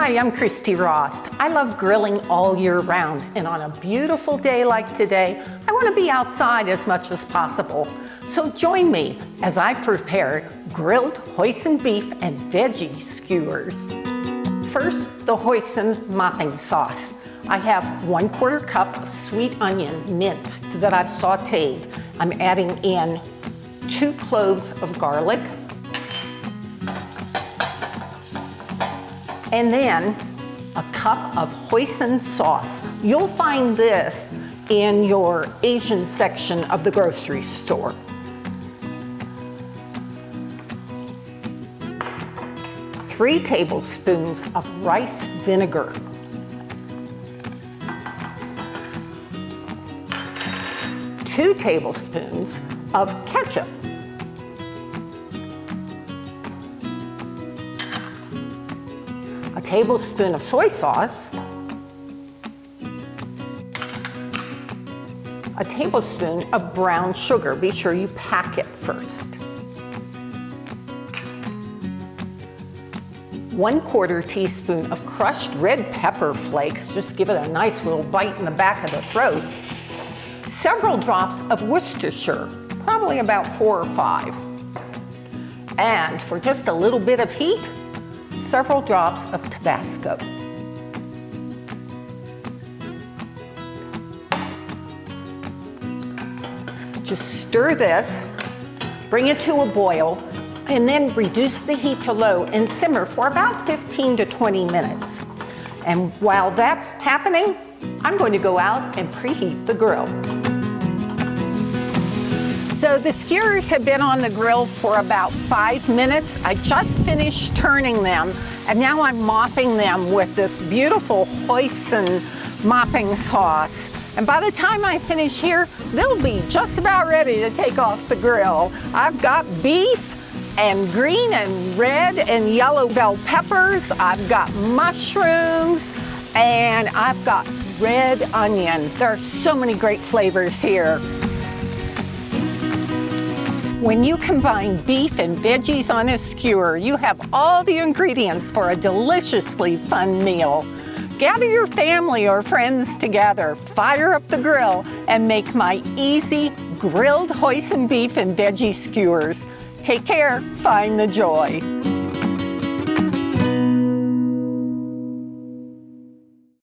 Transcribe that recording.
Hi, I'm Christy Rost. I love grilling all year round, and on a beautiful day like today, I want to be outside as much as possible. So join me as I prepare grilled hoisin beef and veggie skewers. First, the hoisin mopping sauce. I have 1/4 cup of sweet onion minced that I've sauteed. I'm adding in 2 cloves of garlic, and then a cup of hoisin sauce. You'll find this in your Asian section of the grocery store. Three tablespoons of rice vinegar. 2 tablespoons of ketchup. A tablespoon of soy sauce. A tablespoon of brown sugar. Be sure you pack it first. 1/4 teaspoon of crushed red pepper flakes. Just give it a nice little bite in the back of the throat. Several drops of Worcestershire, probably about 4 or 5. And for just a little bit of heat, several drops of Tabasco. Just stir this, bring it to a boil, and then reduce the heat to low and simmer for about 15 to 20 minutes. And while that's happening, I'm going to go out and preheat the grill. So the skewers have been on the grill for about 5 minutes. I just finished turning them, and now I'm mopping them with this beautiful hoisin mopping sauce. And by the time I finish here, they'll be just about ready to take off the grill. I've got beef and green and red and yellow bell peppers. I've got mushrooms, and I've got red onion. There are so many great flavors here. When you combine beef and veggies on a skewer, you have all the ingredients for a deliciously fun meal. Gather your family or friends together, fire up the grill, and make my easy grilled hoisin beef and veggie skewers. Take care, find the joy.